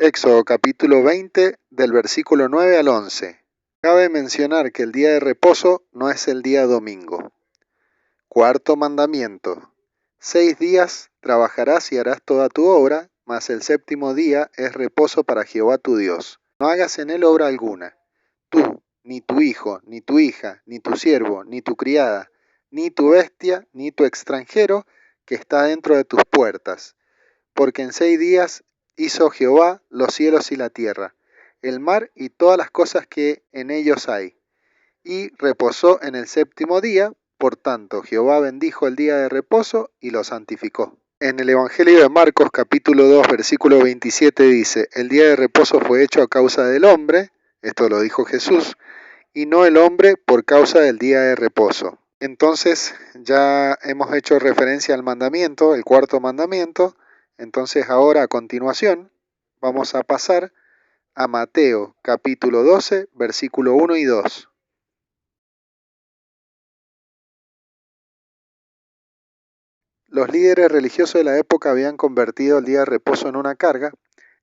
Éxodo capítulo 20 del versículo 9 al 11. Cabe mencionar que el día de reposo no es el día domingo. Cuarto mandamiento. 6 días trabajarás y harás toda tu obra, mas el séptimo día es reposo para Jehová tu Dios. No hagas en él obra alguna. Tú, ni tu hijo, ni tu hija, ni tu siervo, ni tu criada, ni tu bestia, ni tu extranjero que está dentro de tus puertas. Porque en 6 días hizo Jehová los cielos y la tierra, el mar y todas las cosas que en ellos hay. Y reposó en el séptimo día, por tanto Jehová bendijo el día de reposo y lo santificó. En el Evangelio de Marcos capítulo 2 versículo 27 dice, el día de reposo fue hecho a causa del hombre, esto lo dijo Jesús, y no el hombre por causa del día de reposo. Entonces ya hemos hecho referencia al mandamiento, el cuarto mandamiento. Entonces ahora a continuación vamos a pasar a Mateo capítulo 12 versículo 1 y 2. Los líderes religiosos de la época habían convertido el día de reposo en una carga.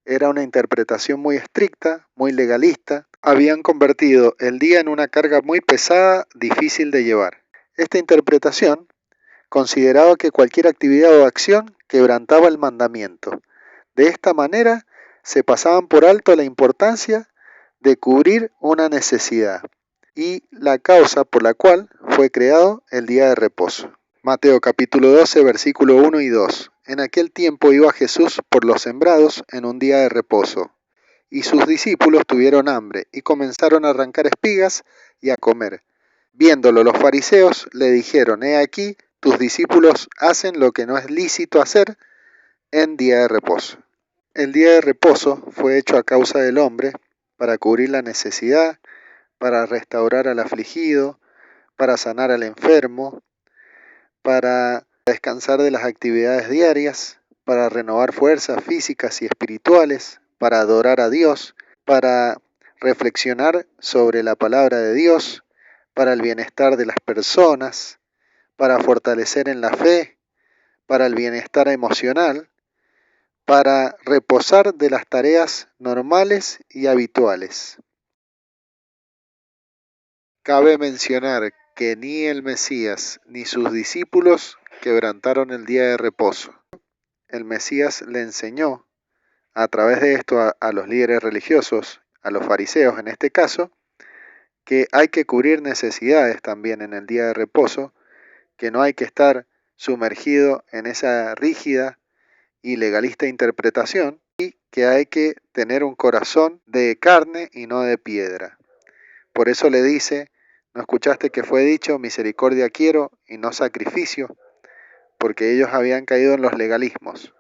Era una interpretación muy estricta, muy legalista. Habían convertido el día en una carga muy pesada, difícil de llevar. Esta interpretación consideraba que cualquier actividad o acción quebrantaba el mandamiento. De esta manera se pasaban por alto la importancia de cubrir una necesidad y la causa por la cual fue creado el día de reposo. Mateo capítulo 12 versículo 1 y 2. En aquel tiempo iba Jesús por los sembrados en un día de reposo, y sus discípulos tuvieron hambre y comenzaron a arrancar espigas y a comer. Viéndolo los fariseos le dijeron, he aquí, tus discípulos hacen lo que no es lícito hacer en día de reposo. El día de reposo fue hecho a causa del hombre para cubrir la necesidad, para restaurar al afligido, para sanar al enfermo, para descansar de las actividades diarias, para renovar fuerzas físicas y espirituales, para adorar a Dios, para reflexionar sobre la palabra de Dios, para el bienestar de las personas, para fortalecer en la fe, para el bienestar emocional, para reposar de las tareas normales y habituales. Cabe mencionar que ni el Mesías ni sus discípulos quebrantaron el día de reposo. El Mesías le enseñó a través de esto a los líderes religiosos, a los fariseos en este caso, que hay que cubrir necesidades también en el día de reposo, que no hay que estar sumergido en esa rígida y legalista interpretación y que hay que tener un corazón de carne y no de piedra. Por eso le dice, ¿no escuchaste que fue dicho, misericordia quiero y no sacrificio? Porque ellos habían caído en los legalismos.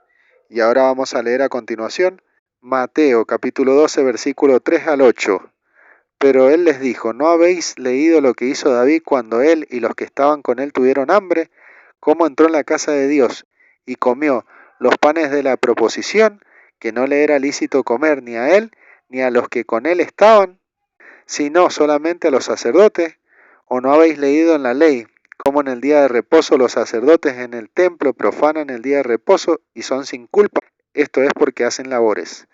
Y ahora vamos a leer a continuación Mateo capítulo 12 versículo 3 al 8. Pero él les dijo, ¿no habéis leído lo que hizo David cuando él y los que estaban con él tuvieron hambre? ¿Cómo entró en la casa de Dios y comió los panes de la proposición, que no le era lícito comer ni a él ni a los que con él estaban, sino solamente a los sacerdotes? ¿O no habéis leído en la ley cómo en el día de reposo los sacerdotes en el templo profanan el día de reposo y son sin culpa? Esto es porque hacen labores.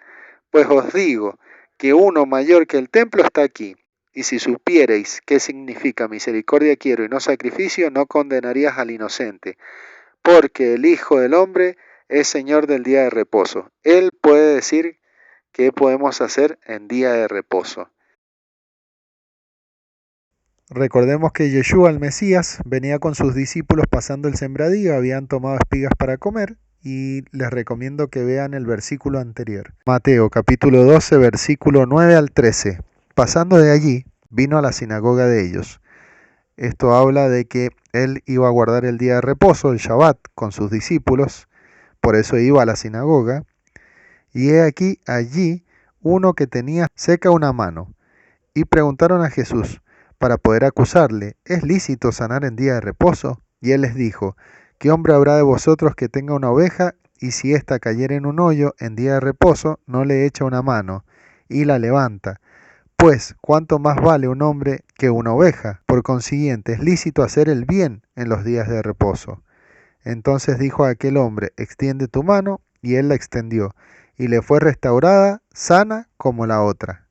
Pues os digo que uno mayor que el templo está aquí. Y si supierais qué significa misericordia quiero y no sacrificio, no condenarías al inocente, porque el Hijo del Hombre es Señor del día de reposo. Él puede decir qué podemos hacer en día de reposo. Recordemos que Yeshua el Mesías venía con sus discípulos pasando el sembradío, habían tomado espigas para comer y les recomiendo que vean el versículo anterior. Mateo capítulo 12 versículo 9 al 13. Pasando de allí, vino a la sinagoga de ellos. Esto habla de que él iba a guardar el día de reposo, el Shabbat, con sus discípulos, por eso iba a la sinagoga. Y he aquí allí uno que tenía seca una mano, y preguntaron a Jesús, para poder acusarle, ¿es lícito sanar en día de reposo? Y él les dijo, ¿qué hombre habrá de vosotros que tenga una oveja, y si ésta cayere en un hoyo en día de reposo, no le echa una mano, y la levanta? Pues, ¿cuánto más vale un hombre que una oveja? Por consiguiente, es lícito hacer el bien en los días de reposo. Entonces dijo a aquel hombre, extiende tu mano, y él la extendió, y le fue restaurada sana como la otra.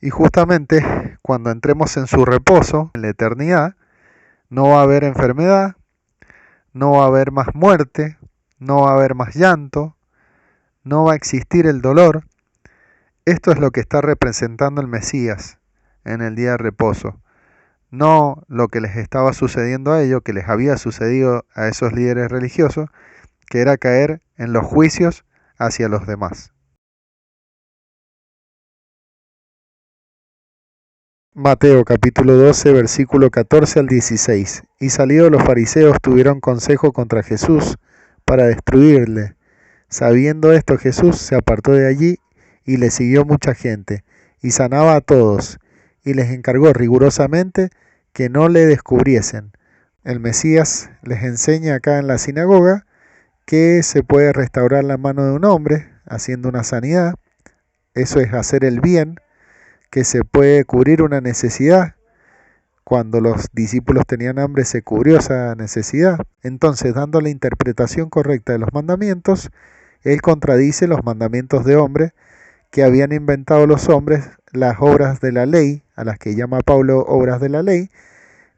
Y justamente cuando entremos en su reposo, en la eternidad, no va a haber enfermedad, no va a haber más muerte, no va a haber más llanto, no va a existir el dolor. Esto es lo que está representando el Mesías en el día de reposo. No lo que les estaba sucediendo a ellos, que les había sucedido a esos líderes religiosos, que era caer en los juicios hacia los demás. Mateo capítulo 12, versículo 14 al 16. Y salidos los fariseos tuvieron consejo contra Jesús para destruirle. Sabiendo esto, Jesús se apartó de allí y le siguió mucha gente, y sanaba a todos, y les encargó rigurosamente que no le descubriesen. El Mesías les enseña acá en la sinagoga que se puede restaurar la mano de un hombre haciendo una sanidad, eso es hacer el bien, que se puede cubrir una necesidad. Cuando los discípulos tenían hambre se cubrió esa necesidad. Entonces, dando la interpretación correcta de los mandamientos, él contradice los mandamientos de hombre que habían inventado los hombres, las obras de la ley, a las que llama Pablo obras de la ley.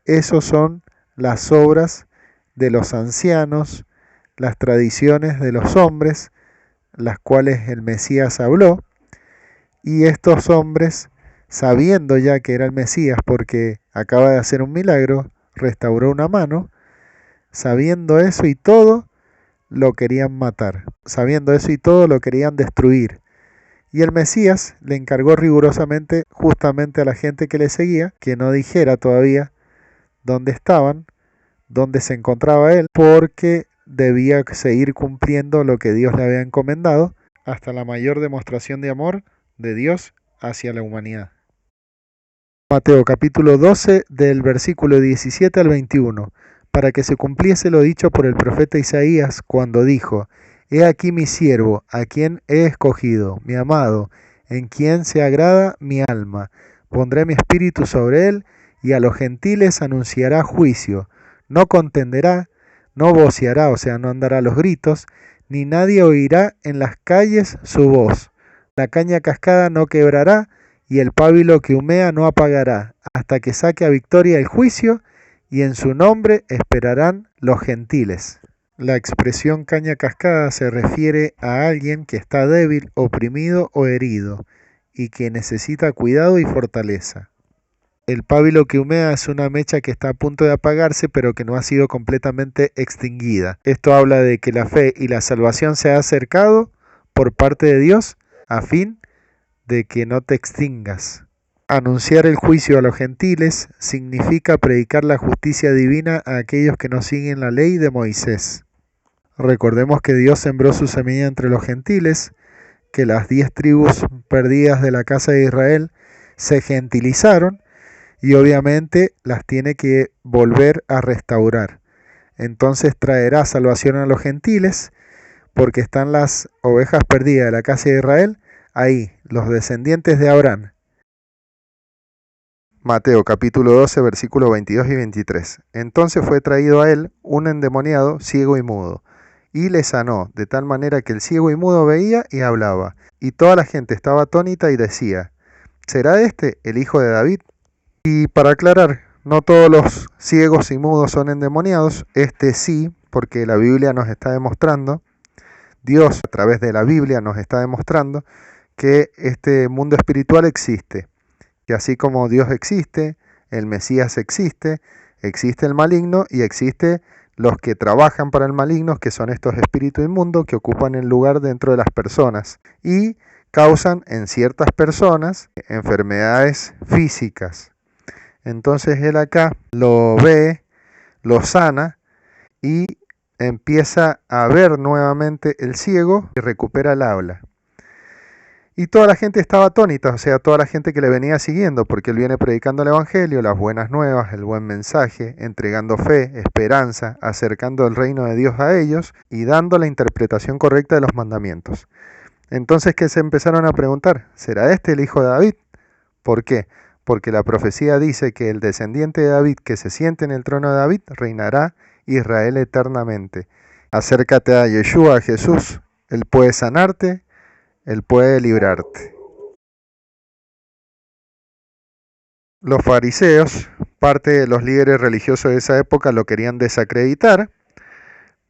Esos son las obras de los ancianos, las tradiciones de los hombres, las cuales el Mesías habló, y estos hombres, sabiendo ya que era el Mesías porque acaba de hacer un milagro, restauró una mano, sabiendo eso y todo, lo querían matar, sabiendo eso y todo, lo querían destruir. Y el Mesías le encargó rigurosamente justamente a la gente que le seguía, que no dijera todavía dónde estaban, dónde se encontraba él, porque debía seguir cumpliendo lo que Dios le había encomendado, hasta la mayor demostración de amor de Dios hacia la humanidad. Mateo capítulo 12 del versículo 17 al 21, para que se cumpliese lo dicho por el profeta Isaías cuando dijo: He aquí mi siervo, a quien he escogido, mi amado, en quien se agrada mi alma. Pondré mi espíritu sobre él, y a los gentiles anunciará juicio. No contenderá, no voceará, o sea, no andará a los gritos, ni nadie oirá en las calles su voz. La caña cascada no quebrará, y el pábilo que humea no apagará, hasta que saque a victoria el juicio, y en su nombre esperarán los gentiles. La expresión caña cascada se refiere a alguien que está débil, oprimido o herido, y que necesita cuidado y fortaleza. El pábilo que humea es una mecha que está a punto de apagarse, pero que no ha sido completamente extinguida. Esto habla de que la fe y la salvación se ha acercado por parte de Dios a fin de que no te extingas. Anunciar el juicio a los gentiles significa predicar la justicia divina a aquellos que no siguen la ley de Moisés. Recordemos que Dios sembró su semilla entre los gentiles, que las 10 tribus perdidas de la casa de Israel se gentilizaron y obviamente las tiene que volver a restaurar. Entonces traerá salvación a los gentiles, porque están las ovejas perdidas de la casa de Israel, ahí, los descendientes de Abraham. Mateo capítulo 12, versículos 22 y 23. Entonces fue traído a él un endemoniado ciego y mudo, y le sanó, de tal manera que el ciego y mudo veía y hablaba. Y toda la gente estaba atónita y decía: ¿será este el hijo de David? Y para aclarar, no todos los ciegos y mudos son endemoniados, este sí, porque la Biblia nos está demostrando, Dios a través de la Biblia nos está demostrando que este mundo espiritual existe, que así como Dios existe, el Mesías existe, existe el maligno y existe los que trabajan para el maligno, que son estos espíritus inmundos que ocupan el lugar dentro de las personas y causan en ciertas personas enfermedades físicas. Entonces él acá lo ve, lo sana y empieza a ver nuevamente el ciego y recupera el habla. Y toda la gente estaba atónita, o sea, toda la gente que le venía siguiendo, porque él viene predicando el Evangelio, las buenas nuevas, el buen mensaje, entregando fe, esperanza, acercando el reino de Dios a ellos y dando la interpretación correcta de los mandamientos. Entonces, ¿qué se empezaron a preguntar? ¿Será este el hijo de David? ¿Por qué? Porque la profecía dice que el descendiente de David que se siente en el trono de David reinará Israel eternamente. Acércate a Yeshua, a Jesús, él puede sanarte, Él puede librarte. Los fariseos, parte de los líderes religiosos de esa época, lo querían desacreditar,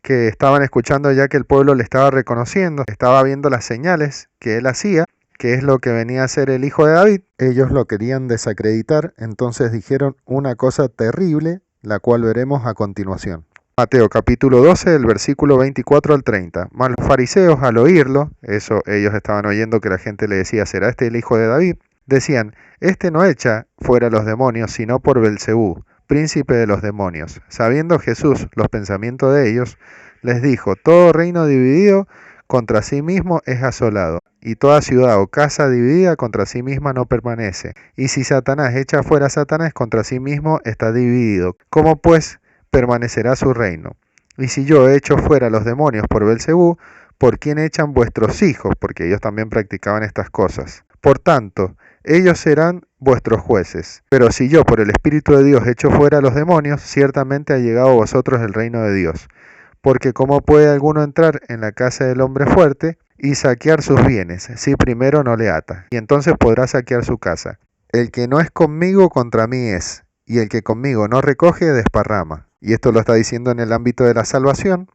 que estaban escuchando ya que el pueblo le estaba reconociendo, estaba viendo las señales que él hacía, que es lo que venía a ser el hijo de David. Ellos lo querían desacreditar, entonces dijeron una cosa terrible, la cual veremos a continuación. Mateo capítulo 12, del versículo 24 al 30. Mas los fariseos, al oírlo, eso ellos estaban oyendo que la gente le decía, ¿será este el hijo de David? Decían, este no echa fuera los demonios, sino por Belcebú, príncipe de los demonios. Sabiendo Jesús los pensamientos de ellos, les dijo, todo reino dividido contra sí mismo es asolado, y toda ciudad o casa dividida contra sí misma no permanece. Y si Satanás echa fuera a Satanás, contra sí mismo está dividido. ¿Cómo pues permanecerá su reino? Y si yo echo fuera los demonios por Belcebú, ¿por quién echan vuestros hijos? Porque ellos también practicaban estas cosas. Por tanto, ellos serán vuestros jueces. Pero si yo por el Espíritu de Dios echo fuera a los demonios, ciertamente ha llegado a vosotros el reino de Dios. Porque ¿cómo puede alguno entrar en la casa del hombre fuerte y saquear sus bienes, si primero no le ata? Y entonces podrá saquear su casa. El que no es conmigo contra mí es, y el que conmigo no recoge desparrama. Y esto lo está diciendo en el ámbito de la salvación.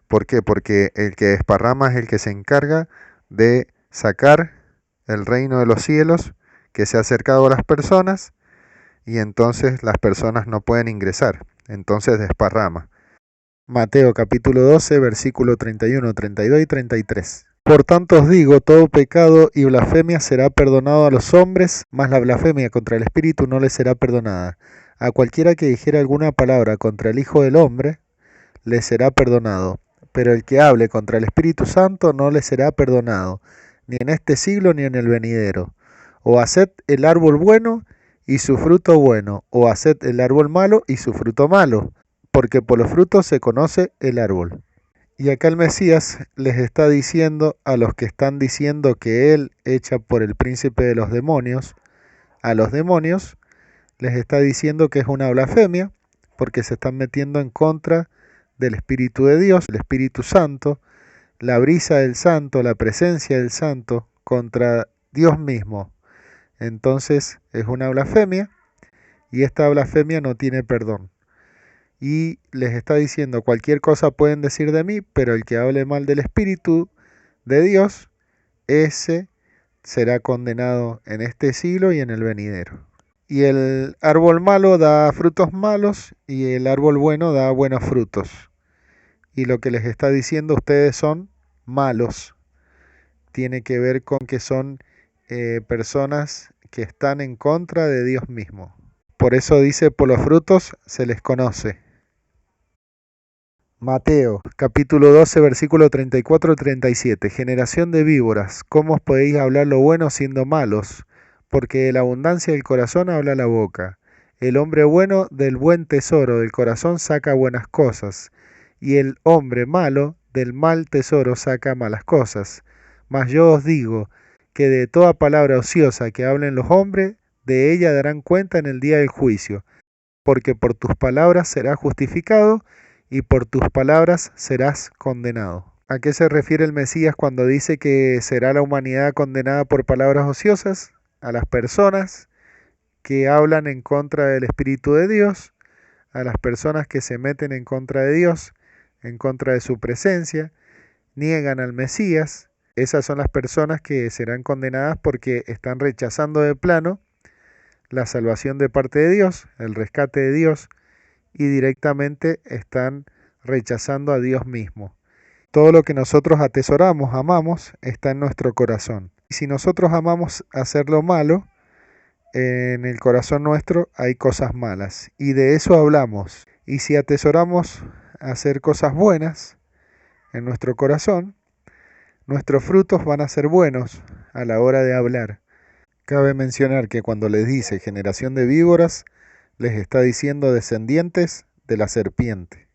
¿Por qué? Porque el que desparrama es el que se encarga de sacar el reino de los cielos que se ha acercado a las personas, y entonces las personas no pueden ingresar, entonces desparrama. Mateo capítulo 12, versículo 31, 32 y 33. Por tanto os digo, todo pecado y blasfemia será perdonado a los hombres, mas la blasfemia contra el Espíritu no le será perdonada. A cualquiera que dijere alguna palabra contra el Hijo del Hombre, le será perdonado, pero el que hable contra el Espíritu Santo no le será perdonado, ni en este siglo ni en el venidero. O haced el árbol bueno y su fruto bueno, o haced el árbol malo y su fruto malo, porque por los frutos se conoce el árbol. Y acá el Mesías les está diciendo a los que están diciendo que él echa por el príncipe de los demonios, a los demonios, les está diciendo que es una blasfemia, porque se están metiendo en contra del Espíritu de Dios, el Espíritu Santo, la brisa del Santo, la presencia del Santo, contra Dios mismo. Entonces es una blasfemia, y esta blasfemia no tiene perdón. Y les está diciendo, cualquier cosa pueden decir de mí, pero el que hable mal del Espíritu de Dios, ese será condenado en este siglo y en el venidero. Y el árbol malo da frutos malos, y el árbol bueno da buenos frutos. Y lo que les está diciendo, ustedes son malos. Tiene que ver con que son personas que están en contra de Dios mismo. Por eso dice, por los frutos se les conoce. Mateo, capítulo 12, versículo 34-37. Generación de víboras, ¿cómo os podéis hablar lo bueno siendo malos? Porque de la abundancia del corazón habla la boca. El hombre bueno del buen tesoro del corazón saca buenas cosas, y el hombre malo del mal tesoro saca malas cosas. Mas yo os digo que de toda palabra ociosa que hablen los hombres, de ella darán cuenta en el día del juicio, porque por tus palabras serás justificado, y por tus palabras serás condenado. ¿A qué se refiere el Mesías cuando dice que será la humanidad condenada por palabras ociosas? A las personas que hablan en contra del Espíritu de Dios, a las personas que se meten en contra de Dios, en contra de su presencia, niegan al Mesías. Esas son las personas que serán condenadas porque están rechazando de plano la salvación de parte de Dios, el rescate de Dios, y directamente están rechazando a Dios mismo. Todo lo que nosotros atesoramos, amamos, está en nuestro corazón. Y si nosotros amamos hacer lo malo, en el corazón nuestro hay cosas malas, y de eso hablamos. Y si atesoramos hacer cosas buenas en nuestro corazón, nuestros frutos van a ser buenos a la hora de hablar. Cabe mencionar que cuando les dice generación de víboras, les está diciendo descendientes de la serpiente.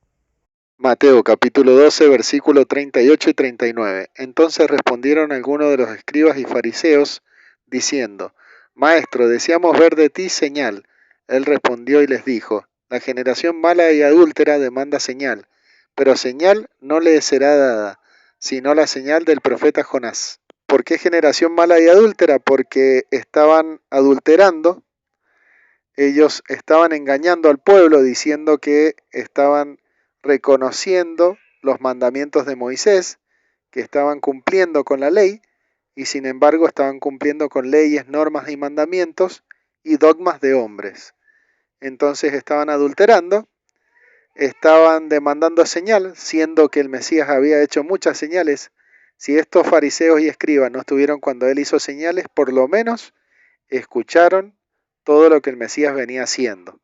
Mateo capítulo 12, versículo 38 y 39. Entonces respondieron algunos de los escribas y fariseos, diciendo, Maestro, deseamos ver de ti señal. Él respondió y les dijo, la generación mala y adúltera demanda señal, pero señal no le será dada, sino la señal del profeta Jonás. ¿Por qué generación mala y adúltera? Porque estaban adulterando, ellos estaban engañando al pueblo diciendo que estaban reconociendo los mandamientos de Moisés, que estaban cumpliendo con la ley, y sin embargo estaban cumpliendo con leyes, normas y mandamientos y dogmas de hombres. Entonces estaban adulterando, estaban demandando señal, siendo que el Mesías había hecho muchas señales. Si estos fariseos y escribas no estuvieron cuando él hizo señales, por lo menos escucharon todo lo que el Mesías venía haciendo.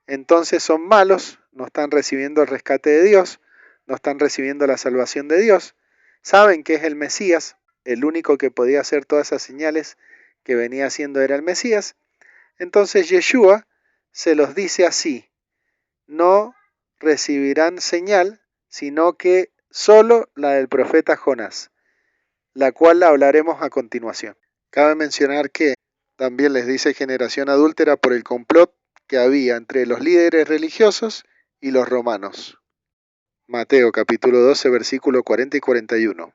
Entonces son malos, no están recibiendo el rescate de Dios, no están recibiendo la salvación de Dios, saben que es el Mesías, el único que podía hacer todas esas señales que venía haciendo era el Mesías. Entonces Yeshua se los dice así: no recibirán señal, sino que solo la del profeta Jonás, la cual la hablaremos a continuación. Cabe mencionar que también les dice generación adúltera por el complot que había entre los líderes religiosos y los romanos. Mateo capítulo 12, versículo 40 y 41.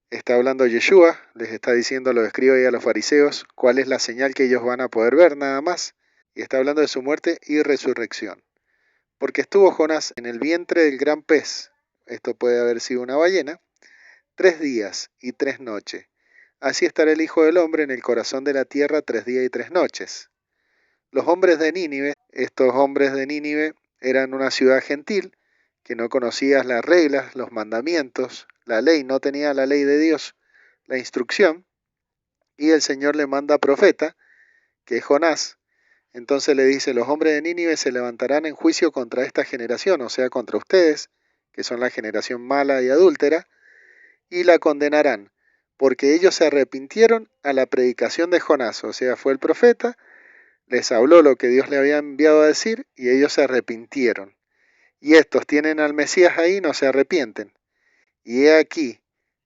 Está hablando Yeshua, les está diciendo a los escribas y a los fariseos cuál es la señal que ellos van a poder ver nada más, y está hablando de su muerte y resurrección. Porque estuvo Jonás en el vientre del gran pez, esto puede haber sido una ballena, 3 días y 3 noches. Así estará el Hijo del Hombre en el corazón de la tierra 3 días y 3 noches. Los hombres de Nínive, estos hombres de Nínive eran una ciudad gentil que no conocía las reglas, los mandamientos, la ley, no tenía la ley de Dios, la instrucción, y el Señor le manda profeta, que es Jonás. Entonces le dice: los hombres de Nínive se levantarán en juicio contra esta generación, o sea, contra ustedes, que son la generación mala y adúltera, y la condenarán, porque ellos se arrepintieron a la predicación de Jonás, o sea, fue el profeta, les habló lo que Dios le había enviado a decir y ellos se arrepintieron. Y estos tienen al Mesías ahí y no se arrepienten. Y he aquí,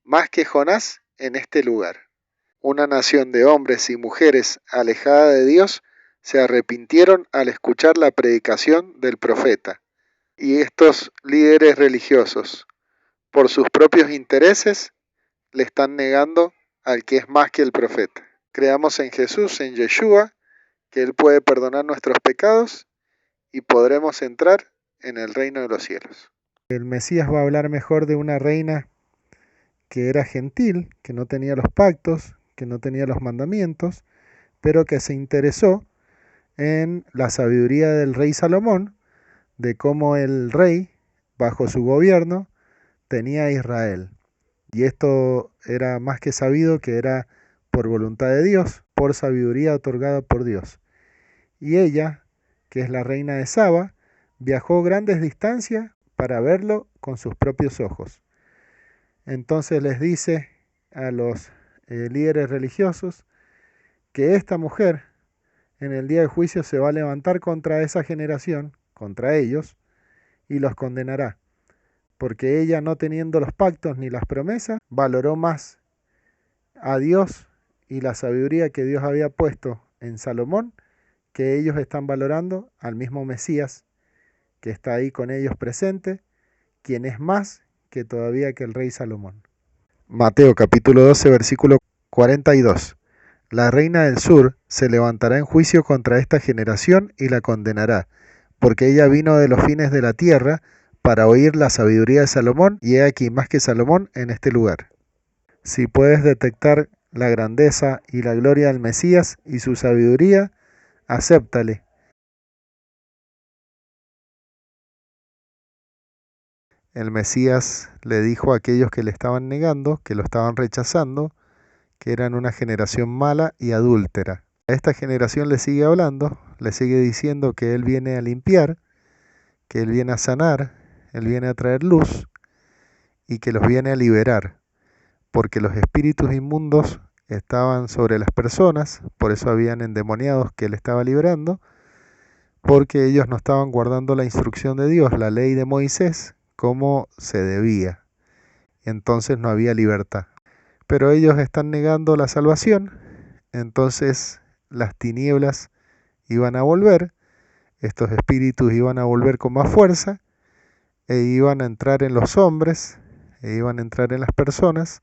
más que Jonás en este lugar. Una nación de hombres y mujeres alejada de Dios se arrepintieron al escuchar la predicación del profeta. Y estos líderes religiosos, por sus propios intereses, le están negando al que es más que el profeta. Creamos en Jesús, en Yeshua, que Él puede perdonar nuestros pecados y podremos entrar en el reino de los cielos. El Mesías va a hablar mejor de una reina que era gentil, que no tenía los pactos, que no tenía los mandamientos, pero que se interesó en la sabiduría del rey Salomón, de cómo el rey, bajo su gobierno, tenía a Israel. Y esto era más que sabido que era por voluntad de Dios, por sabiduría otorgada por Dios. Y ella, que es la reina de Saba, viajó grandes distancias para verlo con sus propios ojos. Entonces les dice a los líderes religiosos que esta mujer en el día del juicio se va a levantar contra esa generación, contra ellos, y los condenará, porque ella, no teniendo los pactos ni las promesas, valoró más a Dios y la sabiduría que Dios había puesto en Salomón, que ellos están valorando al mismo Mesías que está ahí con ellos presente, quien es más que todavía que el rey Salomón. Mateo capítulo 12 versículo 42. La reina del sur se levantará en juicio contra esta generación y la condenará, porque ella vino de los fines de la tierra para oír la sabiduría de Salomón, y he aquí más que Salomón en este lugar. Si puedes detectar la grandeza y la gloria del Mesías y su sabiduría, acéptale. El Mesías le dijo a aquellos que le estaban negando, que lo estaban rechazando, que eran una generación mala y adúltera. A esta generación le sigue hablando, le sigue diciendo que Él viene a limpiar, que Él viene a sanar, Él viene a traer luz y que los viene a liberar, porque los espíritus inmundos estaban sobre las personas, por eso habían endemoniados que Él estaba liberando, porque ellos no estaban guardando la instrucción de Dios, la ley de Moisés, como se debía. Entonces no había libertad. Pero ellos están negando la salvación, entonces las tinieblas iban a volver, estos espíritus iban a volver con más fuerza, e iban a entrar en los hombres, e iban a entrar en las personas,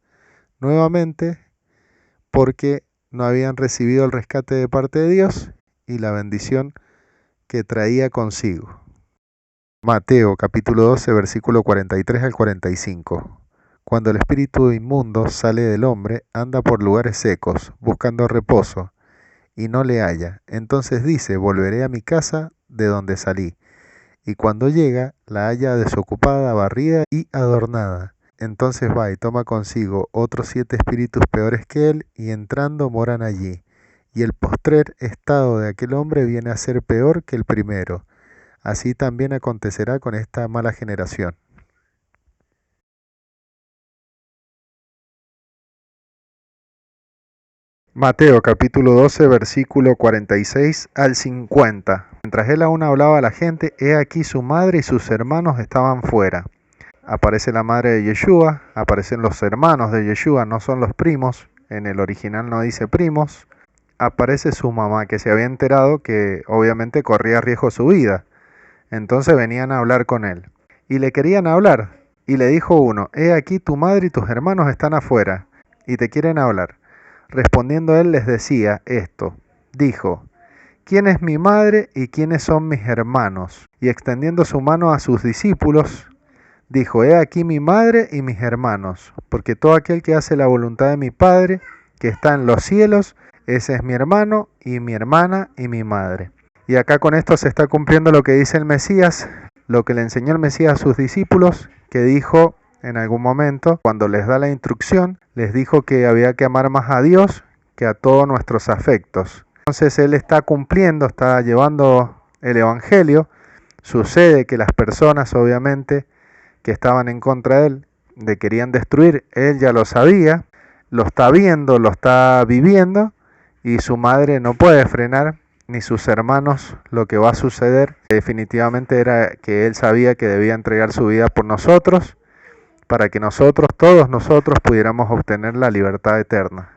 nuevamente porque no habían recibido el rescate de parte de Dios y la bendición que traía consigo. Mateo capítulo 12, versículo 43 al 45. Cuando el espíritu inmundo sale del hombre, anda por lugares secos, buscando reposo, y no le halla. Entonces dice, volveré a mi casa de donde salí. Y cuando llega, la halla desocupada, barrida y adornada. Entonces va y toma consigo otros 7 espíritus peores que él, y entrando moran allí. Y el postrer estado de aquel hombre viene a ser peor que el primero. Así también acontecerá con esta mala generación. Mateo capítulo 12, versículo 46 al 50. Mientras él aún hablaba a la gente, he aquí su madre y sus hermanos estaban fuera. Aparece la madre de Yeshua, aparecen los hermanos de Yeshua, no son los primos, en el original no dice primos. Aparece su mamá, que se había enterado que obviamente corría riesgo su vida. Entonces venían a hablar con él. Y le querían hablar. Y le dijo uno, he aquí tu madre y tus hermanos están afuera, y te quieren hablar. Respondiendo él les decía esto. Dijo, ¿quién es mi madre y quiénes son mis hermanos? Y extendiendo su mano a sus discípulos, dijo, he aquí mi madre y mis hermanos, porque todo aquel que hace la voluntad de mi Padre, que está en los cielos, ese es mi hermano y mi hermana y mi madre. Y acá con esto se está cumpliendo lo que dice el Mesías, lo que le enseñó el Mesías a sus discípulos, que dijo en algún momento, cuando les da la instrucción, les dijo que había que amar más a Dios que a todos nuestros afectos. Entonces él está cumpliendo, está llevando el Evangelio. Sucede que las personas, obviamente, que estaban en contra de él, le querían destruir, él ya lo sabía, lo está viendo, lo está viviendo, y su madre no puede frenar, ni sus hermanos, lo que va a suceder. Definitivamente era que él sabía que debía entregar su vida por nosotros, para que nosotros, todos nosotros, pudiéramos obtener la libertad eterna.